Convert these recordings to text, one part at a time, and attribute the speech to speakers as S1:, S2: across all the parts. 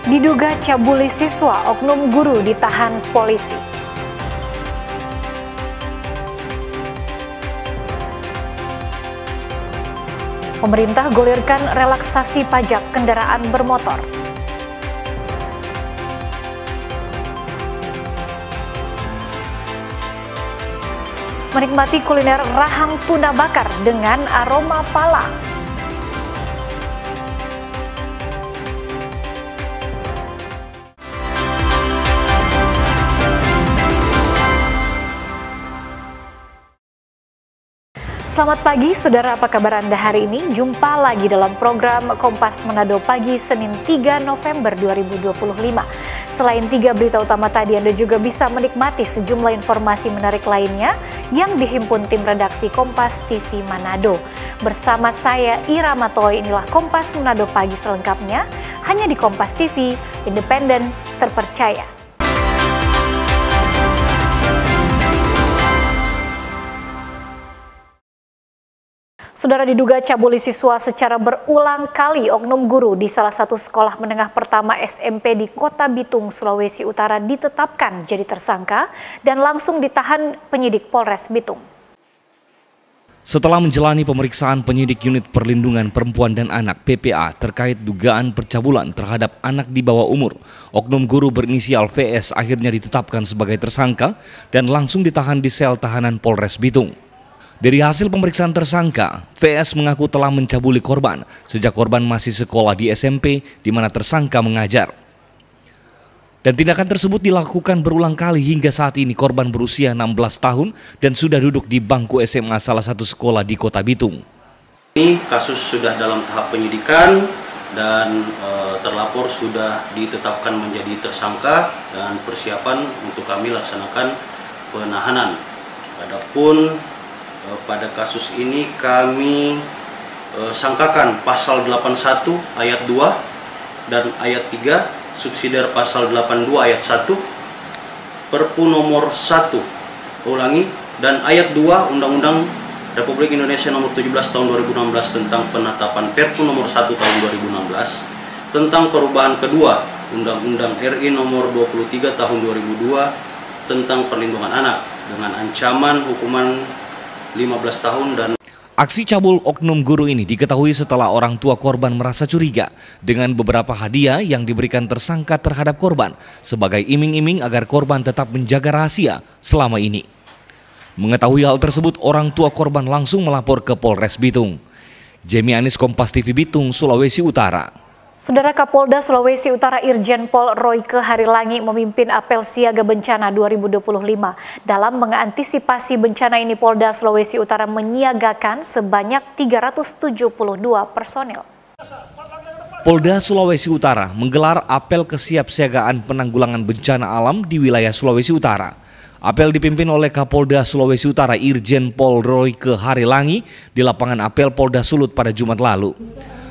S1: Diduga cabuli siswa, oknum guru ditahan polisi. Pemerintah gulirkan relaksasi pajak kendaraan bermotor. Menikmati kuliner rahang tuna bakar dengan aroma pala. Selamat pagi, saudara. Apa kabar Anda hari ini? Jumpa lagi dalam program Kompas Manado Pagi, Senin 3 November 2025. Selain 3 berita utama tadi, Anda juga bisa menikmati sejumlah informasi menarik lainnya yang dihimpun tim redaksi Kompas TV Manado. Bersama saya, Ira Matoy, inilah Kompas Manado Pagi selengkapnya, hanya di Kompas TV, independen, terpercaya. Saudara, diduga cabuli siswa secara berulang kali, oknum guru di salah satu sekolah menengah pertama SMP di Kota Bitung, Sulawesi Utara ditetapkan jadi tersangka dan langsung ditahan penyidik Polres Bitung.
S2: Setelah menjalani pemeriksaan penyidik Unit Perlindungan Perempuan dan Anak (PPA) terkait dugaan percabulan terhadap anak di bawah umur, oknum guru berinisial VS akhirnya ditetapkan sebagai tersangka dan langsung ditahan di sel tahanan Polres Bitung. Dari hasil pemeriksaan tersangka, VS mengaku telah mencabuli korban sejak korban masih sekolah di SMP di mana tersangka mengajar. Dan tindakan tersebut dilakukan berulang kali hingga saat ini korban berusia 16 tahun dan sudah duduk di bangku SMA salah satu sekolah di Kota Bitung.
S3: Ini kasus sudah dalam tahap penyidikan dan terlapor sudah ditetapkan menjadi tersangka dan persiapan untuk kami laksanakan penahanan. Adapun pada kasus ini kami sangkakan pasal 81 ayat 2 dan ayat 3 subsidiar pasal 82 ayat 1 Perpu nomor 1 dan ayat 2 Undang-Undang Republik Indonesia nomor 17 tahun 2016 tentang penetapan Perpu nomor 1 tahun 2016 tentang perubahan kedua Undang-Undang RI nomor 23 tahun 2002 tentang perlindungan anak dengan ancaman hukuman 15 tahun dan
S2: aksi cabul oknum guru ini diketahui setelah orang tua korban merasa curiga dengan beberapa hadiah yang diberikan tersangka terhadap korban sebagai iming-iming agar korban tetap menjaga rahasia selama ini. Mengetahui hal tersebut, orang tua korban langsung melapor ke Polres Bitung. Jamie Anis, Kompas TV Bitung, Sulawesi Utara.
S1: Saudara, Kapolda Sulawesi Utara Irjen Pol Royke Harilangi memimpin apel siaga bencana 2025. Dalam mengantisipasi bencana ini, Polda Sulawesi Utara menyiagakan sebanyak 372 personil.
S2: Polda Sulawesi Utara menggelar apel kesiapsiagaan penanggulangan bencana alam di wilayah Sulawesi Utara. Apel dipimpin oleh Kapolda Sulawesi Utara Irjen Pol Royke Harilangi di lapangan apel Polda Sulut pada Jumat lalu.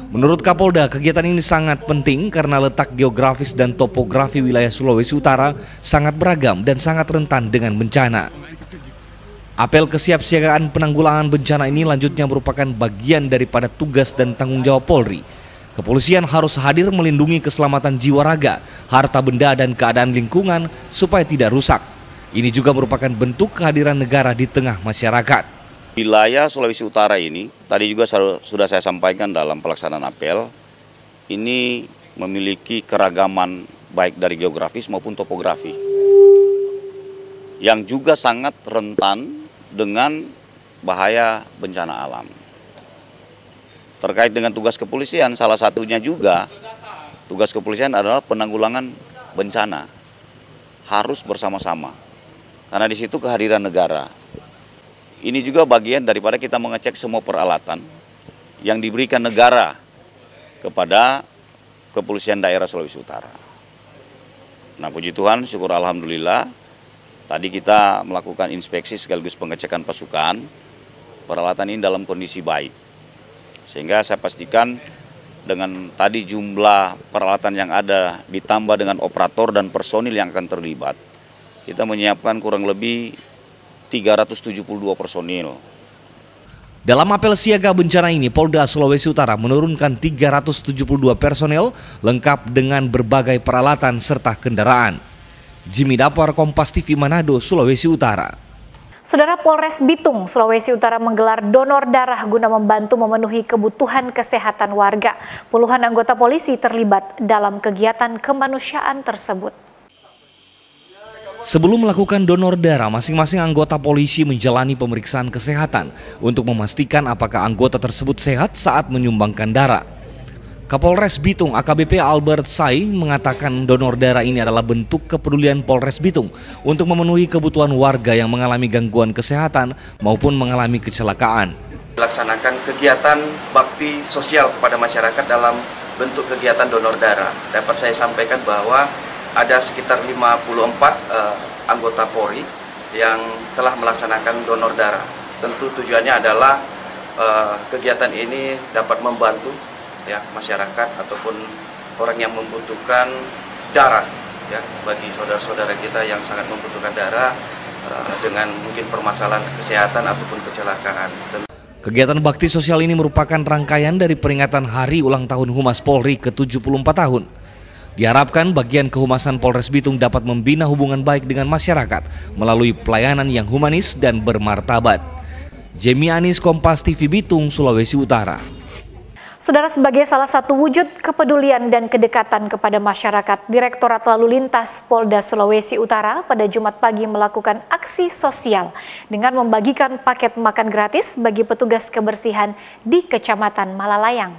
S2: Menurut Kapolda, kegiatan ini sangat penting karena letak geografis dan topografi wilayah Sulawesi Utara sangat beragam dan sangat rentan dengan bencana. Apel kesiapsiagaan penanggulangan bencana ini lanjutnya merupakan bagian daripada tugas dan tanggung jawab Polri. Kepolisian harus hadir melindungi keselamatan jiwa raga, harta benda dan keadaan lingkungan supaya tidak rusak. Ini juga merupakan bentuk kehadiran negara di tengah masyarakat.
S4: Wilayah Sulawesi Utara ini, tadi juga sudah saya sampaikan dalam pelaksanaan apel, ini memiliki keragaman baik dari geografis maupun topografi, yang juga sangat rentan dengan bahaya bencana alam. Terkait dengan tugas kepolisian, salah satunya juga tugas kepolisian adalah penanggulangan bencana, harus bersama-sama, karena di situ kehadiran negara. Ini juga bagian daripada kita mengecek semua peralatan yang diberikan negara kepada Kepolisian Daerah Sulawesi Utara. Nah, puji Tuhan, syukur alhamdulillah, tadi kita melakukan inspeksi sekaligus pengecekan pasukan, peralatan ini dalam kondisi baik. Sehingga saya pastikan dengan tadi jumlah peralatan yang ada ditambah dengan operator dan personil yang akan terlibat, kita menyiapkan kurang lebih 372 personil.
S2: Dalam apel siaga bencana ini, Polda Sulawesi Utara menurunkan 372 personel lengkap dengan berbagai peralatan serta kendaraan. Jimmy Dapar, Kompas TV Manado, Sulawesi Utara.
S1: Saudara, Polres Bitung, Sulawesi Utara menggelar donor darah guna membantu memenuhi kebutuhan kesehatan warga. Puluhan anggota polisi terlibat dalam kegiatan kemanusiaan tersebut.
S2: Sebelum melakukan donor darah, masing-masing anggota polisi menjalani pemeriksaan kesehatan untuk memastikan apakah anggota tersebut sehat saat menyumbangkan darah. Kapolres Bitung AKBP Albert Sai mengatakan donor darah ini adalah bentuk kepedulian Polres Bitung untuk memenuhi kebutuhan warga yang mengalami gangguan kesehatan maupun mengalami kecelakaan.
S5: Melaksanakan kegiatan bakti sosial kepada masyarakat dalam bentuk kegiatan donor darah. Dapat saya sampaikan bahwa ada sekitar 54 anggota Polri yang telah melaksanakan donor darah. Tentu tujuannya adalah kegiatan ini dapat membantu ya masyarakat ataupun orang yang membutuhkan darah ya, bagi saudara-saudara kita yang sangat membutuhkan darah dengan mungkin permasalahan kesehatan ataupun kecelakaan.
S2: Kegiatan bakti sosial ini merupakan rangkaian dari peringatan Hari Ulang Tahun Humas Polri ke-74 tahun. Diharapkan bagian kehumasan Polres Bitung dapat membina hubungan baik dengan masyarakat melalui pelayanan yang humanis dan bermartabat. Jemi Anis, Kompas TV Bitung, Sulawesi Utara.
S1: Saudara, sebagai salah satu wujud kepedulian dan kedekatan kepada masyarakat, Direktorat Lalu Lintas Polda Sulawesi Utara pada Jumat pagi melakukan aksi sosial dengan membagikan paket makan gratis bagi petugas kebersihan di Kecamatan Malalayang.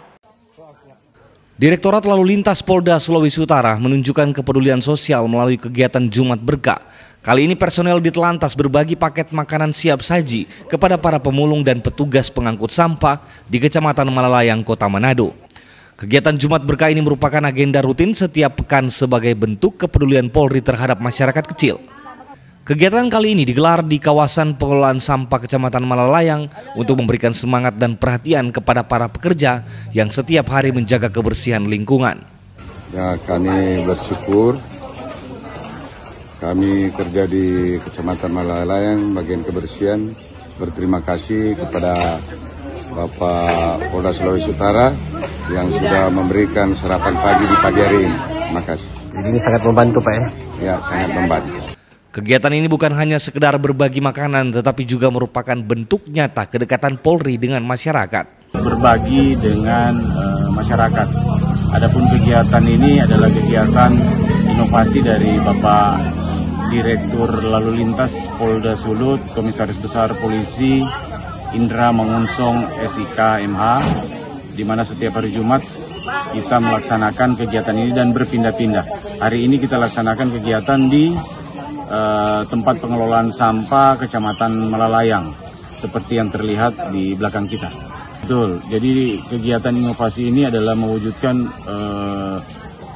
S2: Direktorat Lalu Lintas Polda Sulawesi Utara menunjukkan kepedulian sosial melalui kegiatan Jumat Berkah. Kali ini personel di Telantas berbagi paket makanan siap saji kepada para pemulung dan petugas pengangkut sampah di Kecamatan Malalayang, Kota Manado. Kegiatan Jumat Berkah ini merupakan agenda rutin setiap pekan sebagai bentuk kepedulian Polri terhadap masyarakat kecil. Kegiatan kali ini digelar di kawasan pengelolaan sampah Kecamatan Malalayang untuk memberikan semangat dan perhatian kepada para pekerja yang setiap hari menjaga kebersihan lingkungan.
S6: Ya, kami bersyukur kami kerja di Kecamatan Malalayang bagian kebersihan. Berterima kasih kepada Bapak Polda Sulawesi Utara yang sudah memberikan sarapan pagi di pagi hari ini. Terima kasih.
S7: Jadi ini sangat membantu, Pak ya?
S6: Ya, sangat membantu.
S2: Kegiatan ini bukan hanya sekedar berbagi makanan, tetapi juga merupakan bentuk nyata kedekatan Polri dengan masyarakat.
S8: Berbagi dengan masyarakat. Adapun kegiatan ini adalah kegiatan inovasi dari Bapak Direktur Lalu Lintas Polda Sulut, Komisaris Besar Polisi Indra Mangunsong SIK MH, di mana setiap hari Jumat kita melaksanakan kegiatan ini dan berpindah-pindah. Hari ini kita laksanakan kegiatan di tempat pengelolaan sampah Kecamatan Malalayang seperti yang terlihat di belakang kita. Betul. Jadi kegiatan inovasi ini adalah mewujudkan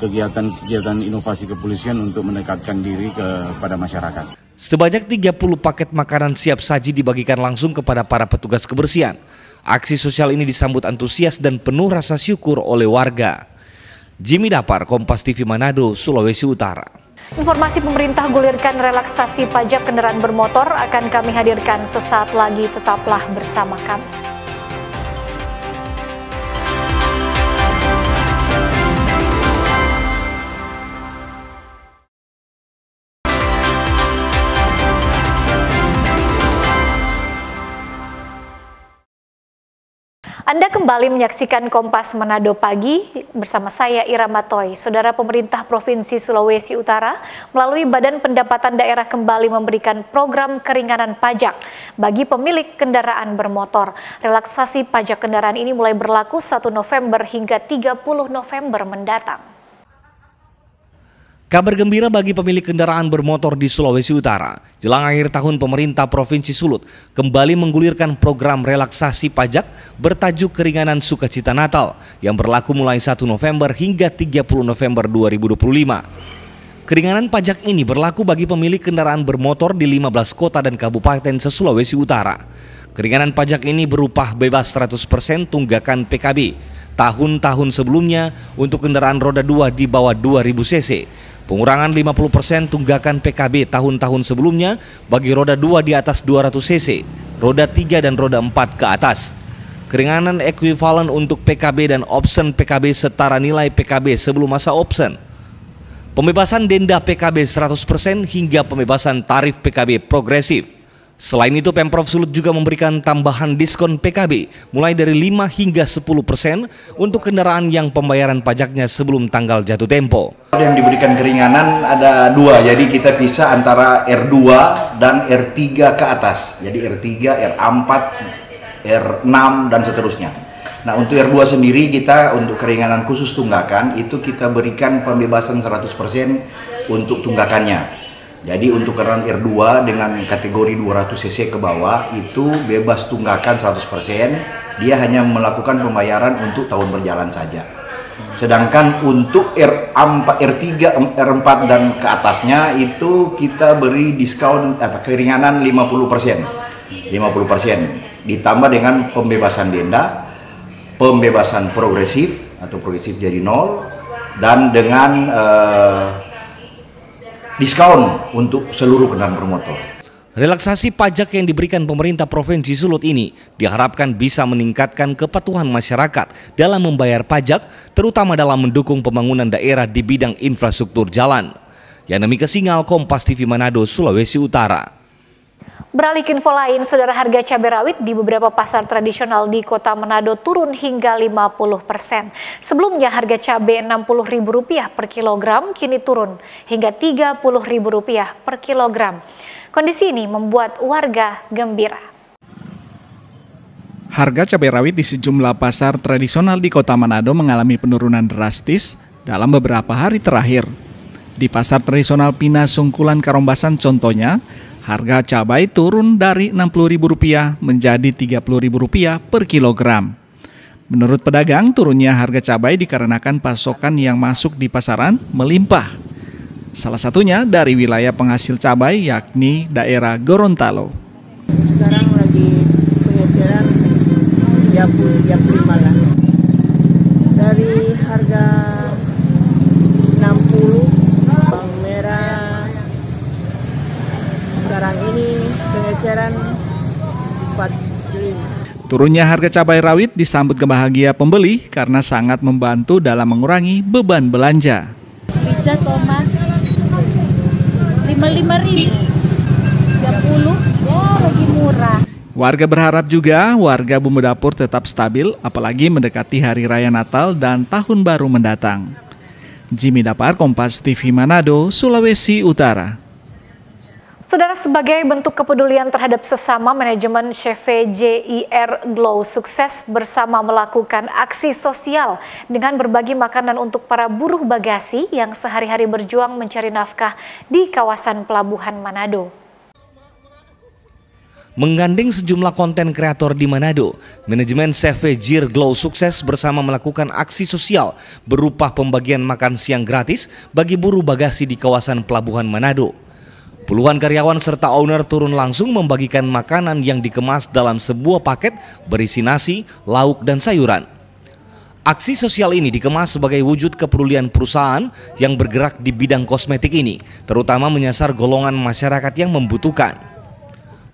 S8: kegiatan inovasi kepolisian untuk mendekatkan diri kepada masyarakat.
S2: Sebanyak 30 paket makanan siap saji dibagikan langsung kepada para petugas kebersihan. Aksi sosial ini disambut antusias dan penuh rasa syukur oleh warga. Jimmy Dapar, Kompas TV Manado, Sulawesi Utara.
S1: Informasi pemerintah gulirkan relaksasi pajak kendaraan bermotor akan kami hadirkan sesaat lagi, tetaplah bersama kami. Anda kembali menyaksikan Kompas Manado Pagi bersama saya Ira Matoy. Saudara, pemerintah Provinsi Sulawesi Utara melalui Badan Pendapatan Daerah kembali memberikan program keringanan pajak bagi pemilik kendaraan bermotor. Relaksasi pajak kendaraan ini mulai berlaku 1 November hingga 30 November mendatang.
S2: Kabar gembira bagi pemilik kendaraan bermotor di Sulawesi Utara. Jelang akhir tahun, pemerintah Provinsi Sulut kembali menggulirkan program relaksasi pajak bertajuk Keringanan Sukacita Natal yang berlaku mulai 1 November hingga 30 November 2025. Keringanan pajak ini berlaku bagi pemilik kendaraan bermotor di 15 kota dan kabupaten se-Sulawesi Utara. Keringanan pajak ini berupa bebas 100% tunggakan PKB tahun-tahun sebelumnya untuk kendaraan roda 2 di bawah 2000 cc. Pengurangan 50% tunggakan PKB tahun-tahun sebelumnya bagi roda 2 di atas 200 cc, roda 3 dan roda 4 ke atas. keringanan ekuivalen untuk PKB dan option PKB setara nilai PKB sebelum masa option, pembebasan denda PKB 100% hingga pembebasan tarif PKB progresif. Selain itu, Pemprov Sulut juga memberikan tambahan diskon PKB mulai dari 5 hingga 10% untuk kendaraan yang pembayaran pajaknya sebelum tanggal jatuh tempo.
S9: Yang diberikan keringanan ada dua, jadi kita pisah antara R2 dan R3 ke atas. Jadi R3, R4, R6 dan seterusnya. Nah, untuk R2 sendiri kita untuk keringanan khusus tunggakan itu kita berikan pembebasan 100% untuk tunggakannya. Jadi untuk kendaraan R2 dengan kategori 200 cc ke bawah itu bebas tunggakan 100%, dia hanya melakukan pembayaran untuk tahun berjalan saja. Sedangkan untuk R4, R4 dan ke atasnya itu kita beri diskon keringanan 50%. 50% ditambah dengan pembebasan denda, pembebasan progresif atau progresif jadi 0 dan dengan diskon untuk seluruh kendaraan bermotor.
S2: Relaksasi pajak yang diberikan pemerintah Provinsi Sulut ini diharapkan bisa meningkatkan kepatuhan masyarakat dalam membayar pajak, terutama dalam mendukung pembangunan daerah di bidang infrastruktur jalan. Yanemi Kesingal, Kompas TV Manado, Sulawesi Utara.
S1: Beralih ke info lain, saudara, harga cabai rawit di beberapa pasar tradisional di kota Manado turun hingga 50%. Sebelumnya harga cabai Rp60.000 per kilogram kini turun hingga Rp30.000 per kilogram. Kondisi ini membuat warga gembira.
S10: Harga cabai rawit di sejumlah pasar tradisional di kota Manado mengalami penurunan drastis dalam beberapa hari terakhir. Di pasar tradisional Pina Sungkulan Karombasan contohnya, harga cabai turun dari Rp60.000 menjadi Rp30.000 per kilogram. Menurut pedagang, turunnya harga cabai dikarenakan pasokan yang masuk di pasaran melimpah. Salah satunya dari wilayah penghasil cabai yakni daerah Gorontalo.
S11: Sekarang lagi pengeceran 35 lah. Dari harga 60 bawang merah, sekarang ini pengeceran 45.
S10: Turunnya harga cabai rawit disambut kebahagia pembeli karena sangat membantu dalam mengurangi beban belanja.
S11: Rica tomat 55.000, 30 ya lagi murah.
S10: Warga berharap juga warga Bumbu Dapur tetap stabil apalagi mendekati Hari Raya Natal dan Tahun Baru mendatang. Jimmy Dapar, Kompas TV Manado, Sulawesi Utara.
S1: Saudara, sebagai bentuk kepedulian terhadap sesama, manajemen CV JIR Glow sukses bersama melakukan aksi sosial dengan berbagi makanan untuk para buruh bagasi yang sehari-hari berjuang mencari nafkah di kawasan Pelabuhan Manado.
S2: Menggandeng sejumlah konten kreator di Manado, manajemen CV JIR Glow sukses bersama melakukan aksi sosial berupa pembagian makan siang gratis bagi buruh bagasi di kawasan Pelabuhan Manado. Puluhan karyawan serta owner turun langsung membagikan makanan yang dikemas dalam sebuah paket berisi nasi, lauk, dan sayuran. Aksi sosial ini dikemas sebagai wujud kepedulian perusahaan yang bergerak di bidang kosmetik ini, terutama menyasar golongan masyarakat yang membutuhkan.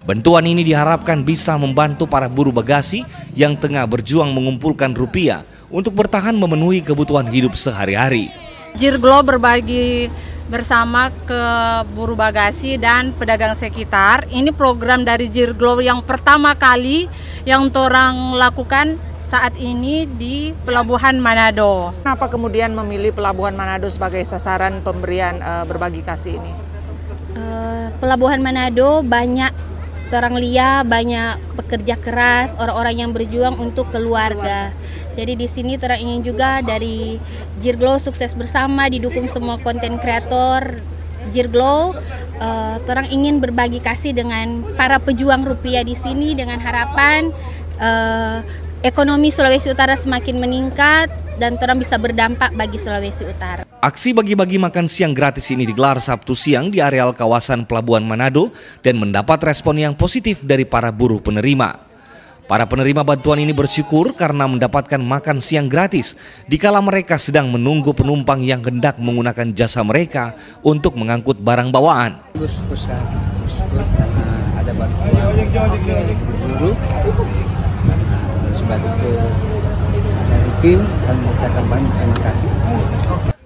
S2: Bantuan ini diharapkan bisa membantu para buruh bagasi yang tengah berjuang mengumpulkan rupiah untuk bertahan memenuhi kebutuhan hidup sehari-hari.
S12: JIR Glow berbagi bersama ke buruh bagasi dan pedagang sekitar. Ini program dari JIR Glow yang pertama kali yang orang lakukan saat ini di Pelabuhan Manado.
S13: Kenapa kemudian memilih Pelabuhan Manado sebagai sasaran pemberian berbagi kasih ini?
S14: Pelabuhan Manado banyak orang liya, banyak pekerja keras, orang-orang yang berjuang untuk keluarga. Jadi di sini orang ingin juga dari JIR Glow sukses bersama, didukung semua konten kreator JIR Glow. Orang ingin berbagi kasih dengan para pejuang rupiah di sini dengan harapan ekonomi Sulawesi Utara semakin meningkat dan orang bisa berdampak bagi Sulawesi Utara.
S2: Aksi bagi-bagi makan siang gratis ini digelar Sabtu siang di areal kawasan Pelabuhan Manado dan mendapat respon yang positif dari para buruh penerima. Para penerima bantuan ini bersyukur karena mendapatkan makan siang gratis dikala mereka sedang menunggu penumpang yang hendak menggunakan jasa mereka untuk mengangkut barang bawaan.
S15: Bersyukur karena ada bantuan buruh. kembali ke dari tim dan mengucapkan banyak terima kasih.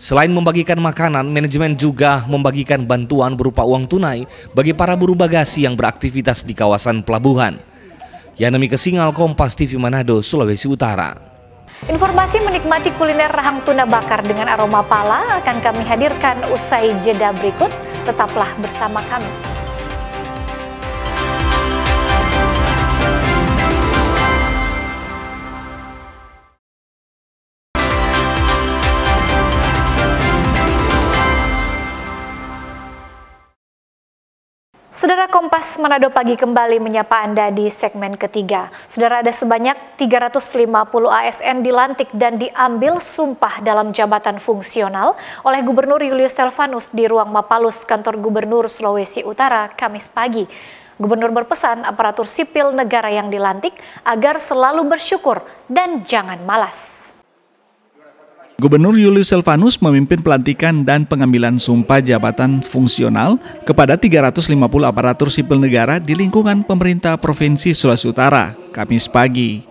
S2: Selain membagikan makanan, manajemen juga membagikan bantuan berupa uang tunai bagi para buruh bagasi yang beraktivitas di kawasan pelabuhan. Yanemi Kesingal, Kompas TV Manado, Sulawesi Utara.
S1: Informasi menikmati kuliner rahang tuna bakar dengan aroma pala akan kami hadirkan usai jeda berikut. Tetaplah bersama kami. Saudara, Kompas Manado Pagi kembali menyapa Anda di segmen ketiga. Saudara, ada sebanyak 350 ASN dilantik dan diambil sumpah dalam jabatan fungsional oleh Gubernur Julius Selvanus di ruang Mapalus, Kantor Gubernur Sulawesi Utara, Kamis pagi. Gubernur berpesan aparatur sipil negara yang dilantik agar selalu bersyukur dan jangan malas.
S10: Gubernur Julius Selvanus memimpin pelantikan dan pengambilan sumpah jabatan fungsional kepada 350 aparatur sipil negara di lingkungan pemerintah Provinsi Sulawesi Utara, Kamis pagi.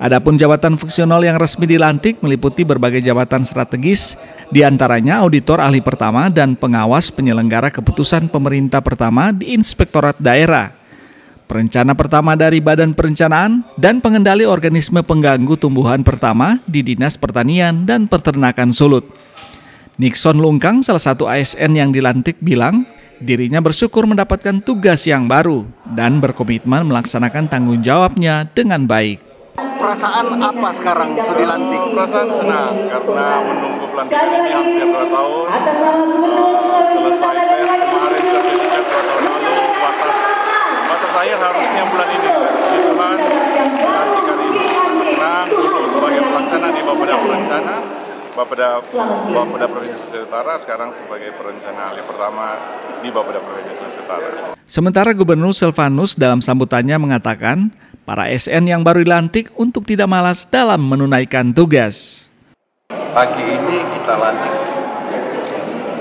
S10: Adapun jabatan fungsional yang resmi dilantik meliputi berbagai jabatan strategis, diantaranya auditor ahli pertama dan pengawas penyelenggara keputusan pemerintah pertama di Inspektorat Daerah, perencana pertama dari Badan Perencanaan, dan pengendali organisme pengganggu tumbuhan pertama di Dinas Pertanian dan Peternakan Sulut. Nixon Lungkang, salah satu ASN yang dilantik, bilang dirinya bersyukur mendapatkan tugas yang baru dan berkomitmen melaksanakan tanggung jawabnya dengan baik.
S9: Perasaan apa sekarang sudah dilantik?
S16: Perasaan senang karena menunggu pelantikan ini hampir 2 tahun. Selesai tes kemarin sertifikat 2 tahun lalu, batas akhir harusnya bulan ini. Puji Tuhan, pelantikan ini senang sebagai pelaksana di Bapeda Perencana, Bapeda Provinsi Sulawesi Utara, sekarang sebagai perencana ahli pertama di Bapeda Provinsi Sulawesi Utara.
S10: Sementara Gubernur Selvanus dalam sambutannya mengatakan, para ASN yang baru dilantik untuk tidak malas dalam menunaikan tugas.
S6: Pagi ini kita lantik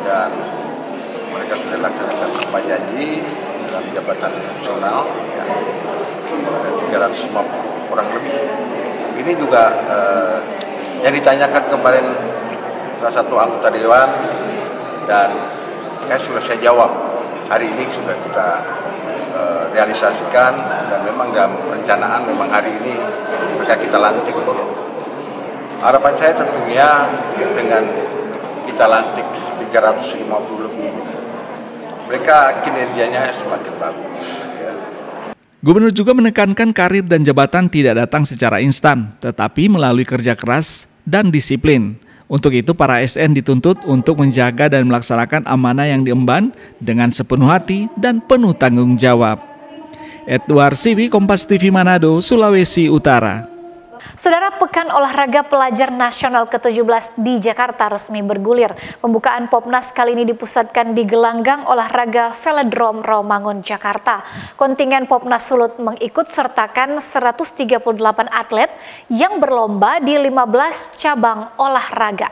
S6: dan mereka sudah laksanakan sumpah janji dalam jabatan fungsional, ya, 350 orang lebih. Ini juga yang ditanyakan kemarin salah satu anggota dewan dan saya jawab hari ini sudah kita realisasikan dan memang dalam perencanaan memang hari ini mereka kita lantik. Harapan saya tentunya dengan kita lantik 350 lebih, mereka kinerjanya semakin bagus. Ya.
S10: Gubernur juga menekankan karir dan jabatan tidak datang secara instan, tetapi melalui kerja keras dan disiplin. Untuk itu para ASN dituntut untuk menjaga dan melaksanakan amanah yang diemban dengan sepenuh hati dan penuh tanggung jawab. Edward Siwi, Kompas TV Manado, Sulawesi Utara.
S1: Saudara, Pekan Olahraga Pelajar Nasional ke-17 di Jakarta resmi bergulir. Pembukaan Popnas kali ini dipusatkan di Gelanggang Olahraga Velodrome Rawamangun, Jakarta. Kontingen Popnas Sulut mengikut sertakan 138 atlet yang berlomba di 15 cabang olahraga.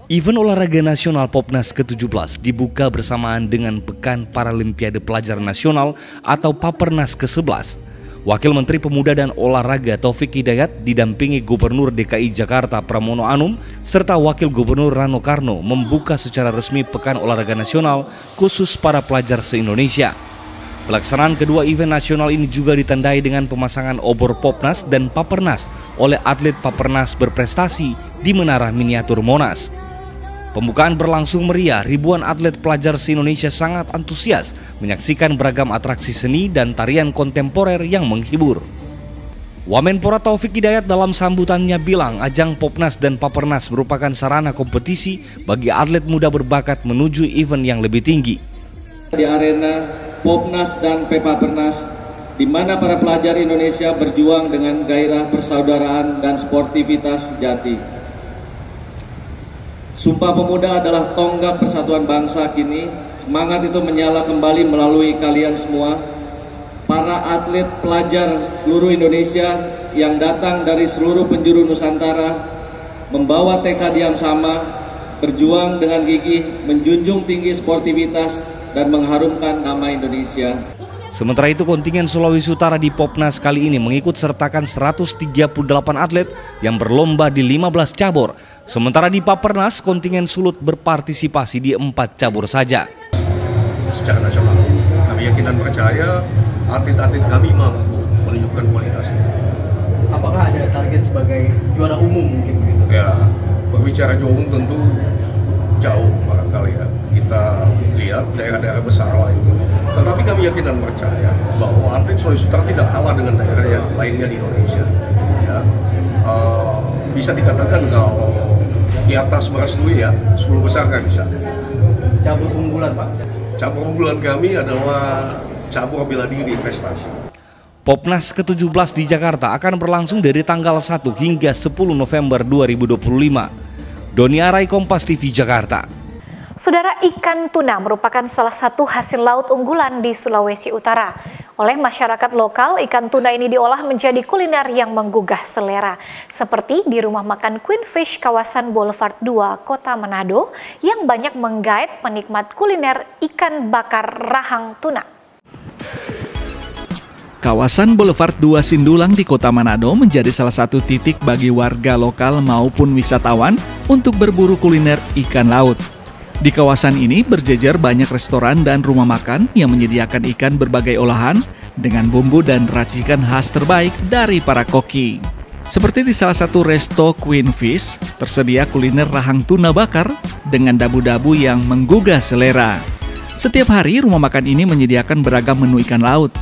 S2: Event olahraga nasional Popnas ke-17 dibuka bersamaan dengan Pekan Paralimpiade Pelajar Nasional atau Papernas ke-11. Wakil Menteri Pemuda dan Olahraga Taufik Hidayat didampingi Gubernur DKI Jakarta Pramono Anung serta Wakil Gubernur Rano Karno membuka secara resmi Pekan Olahraga Nasional khusus para pelajar se-Indonesia. Pelaksanaan kedua event nasional ini juga ditandai dengan pemasangan obor Popnas dan Papernas oleh atlet Papernas berprestasi di Menara Miniatur Monas. Pembukaan berlangsung meriah, ribuan atlet pelajar se-Indonesia sangat antusias menyaksikan beragam atraksi seni dan tarian kontemporer yang menghibur. Wamenpora Taufik Hidayat dalam sambutannya bilang ajang Popnas dan Papernas merupakan sarana kompetisi bagi atlet muda berbakat menuju event yang lebih tinggi.
S17: Di arena Popnas dan Papernas, di mana para pelajar Indonesia berjuang dengan gairah persaudaraan dan sportivitas sejati. Sumpah Pemuda adalah tonggak persatuan bangsa kini. Semangat itu menyala kembali melalui kalian semua, para atlet pelajar seluruh Indonesia yang datang dari seluruh penjuru Nusantara, membawa tekad yang sama, berjuang dengan gigih, menjunjung tinggi sportivitas dan mengharumkan nama Indonesia.
S2: Sementara itu kontingen Sulawesi Utara di Popnas kali ini mengikut sertakan 138 atlet yang berlomba di 15 cabur. Sementara di Papernas kontingen Sulut berpartisipasi di 4 cabur saja.
S18: Secara nasional, kami yakin dan percaya atlet-atlet kami mampu menunjukkan kualitasnya.
S15: Apakah ada target sebagai juara umum mungkin begitu?
S18: Ya, berbicara juara umum tentu jauh barangkali ya. Kita lihat daerah-daerah besar lainnya. Tetapi kami yakin dan percaya bahwa atlet Sulawesi Utara tidak kalah dengan daerah yang lainnya di Indonesia. Ya, bisa dikatakan kalau di atas merestui ya, 10 besar kan bisa.
S15: Cabur unggulan Pak?
S18: Cabur unggulan kami adalah cabur bela diri prestasi.
S2: Popnas ke-17 di Jakarta akan berlangsung dari tanggal 1 hingga 10 November 2025. Doni Arai, Kompas TV, Jakarta.
S1: Saudara, ikan tuna merupakan salah satu hasil laut unggulan di Sulawesi Utara. Oleh masyarakat lokal, ikan tuna ini diolah menjadi kuliner yang menggugah selera. Seperti di rumah makan Queen Fish kawasan Boulevard 2, Kota Manado, yang banyak menggait penikmat kuliner ikan bakar rahang tuna.
S10: Kawasan Boulevard 2 Sindulang di Kota Manado menjadi salah satu titik bagi warga lokal maupun wisatawan untuk berburu kuliner ikan laut. Di kawasan ini berjejer banyak restoran dan rumah makan yang menyediakan ikan berbagai olahan dengan bumbu dan racikan khas terbaik dari para koki. Seperti di salah satu resto Queen Fish, tersedia kuliner rahang tuna bakar dengan dabu-dabu yang menggugah selera. Setiap hari rumah makan ini menyediakan beragam menu ikan laut,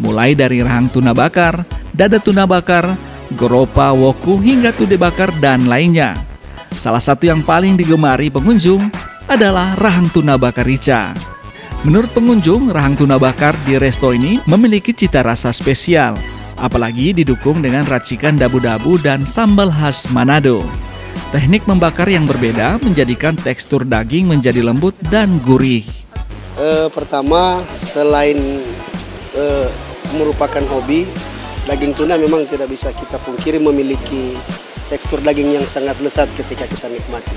S10: mulai dari rahang tuna bakar, dada tuna bakar, goropa, woku, hingga tude bakar dan lainnya. Salah satu yang paling digemari pengunjung adalah rahang tuna bakar rica. Menurut pengunjung, rahang tuna bakar di resto ini memiliki cita rasa spesial, apalagi didukung dengan racikan dabu-dabu dan sambal khas Manado. Teknik membakar yang berbeda menjadikan tekstur daging menjadi lembut dan gurih.
S19: Pertama, selain merupakan hobi, daging tuna memang tidak bisa kita pungkiri memiliki tekstur daging yang sangat lezat ketika kita nikmati,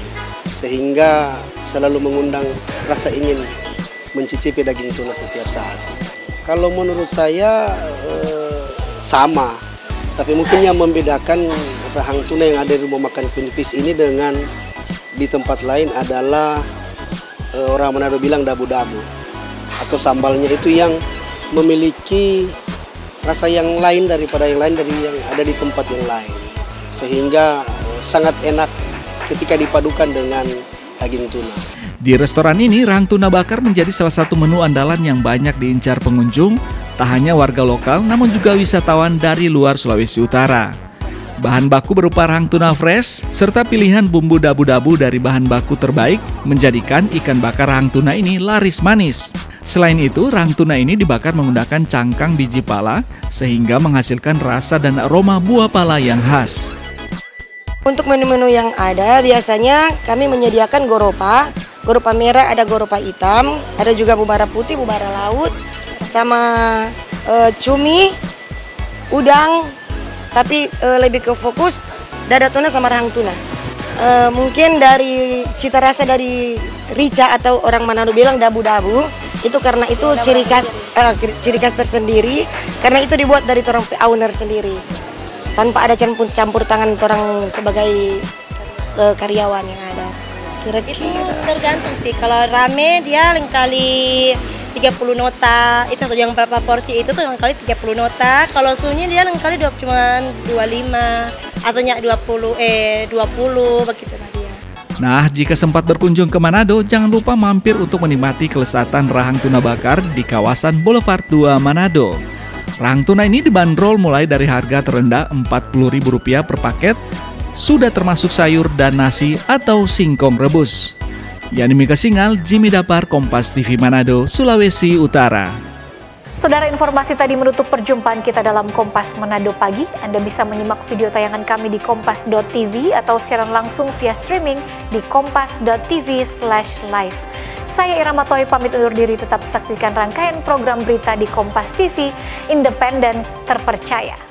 S19: sehingga selalu mengundang rasa ingin mencicipi daging tuna setiap saat. Kalau menurut saya sama, tapi mungkin yang membedakan rahang tuna yang ada di rumah makan Queen Fish ini dengan di tempat lain adalah orang Manado bilang dabu-dabu atau sambalnya itu yang memiliki rasa yang lain daripada yang lain dari yang ada di tempat yang lain, sehingga sangat enak ketika dipadukan dengan daging tuna.
S10: Di restoran ini, rahang tuna bakar menjadi salah satu menu andalan yang banyak diincar pengunjung, tak hanya warga lokal namun juga wisatawan dari luar Sulawesi Utara. Bahan baku berupa rahang tuna fresh, serta pilihan bumbu dabu-dabu dari bahan baku terbaik menjadikan ikan bakar rahang tuna ini laris manis. Selain itu, rahang tuna ini dibakar menggunakan cangkang biji pala sehingga menghasilkan rasa dan aroma buah pala yang khas.
S20: Untuk menu-menu yang ada, biasanya kami menyediakan goropa merah, ada goropa hitam, ada juga bubara putih, bubara laut, sama cumi, udang, tapi lebih ke fokus dada tuna sama rahang tuna. Mungkin dari cita rasa dari rica atau orang Manado bilang dabu-dabu, itu karena itu ciri khas tersendiri, karena itu dibuat dari orang owner sendiri, tanpa ada campur tangan orang sebagai karyawan yang ada. Kira-kira tergantung sih, kalau rame dia lain kali 30 nota, itu yang berapa porsi itu tuh yang kali 30 nota, kalau sunyi dia lain kali cuma 25 atau 20 begitu lah dia.
S10: Nah, jika sempat berkunjung ke Manado, jangan lupa mampir untuk menikmati kelezatan rahang tuna bakar di kawasan Boulevard 2 Manado. Rahang tuna ini dibanderol mulai dari harga terendah Rp40.000 per paket, sudah termasuk sayur dan nasi atau singkong rebus. Yani Mika Singal, Jimmy Dapar, Kompas TV Manado, Sulawesi Utara.
S1: Saudara, informasi tadi menutup perjumpaan kita dalam Kompas Manado Pagi. Anda bisa menyimak video tayangan kami di kompas.tv atau siaran langsung via streaming di kompas.tv/live. Saya Irama Toy pamit undur diri, tetap saksikan rangkaian program berita di Kompas TV, independen, terpercaya.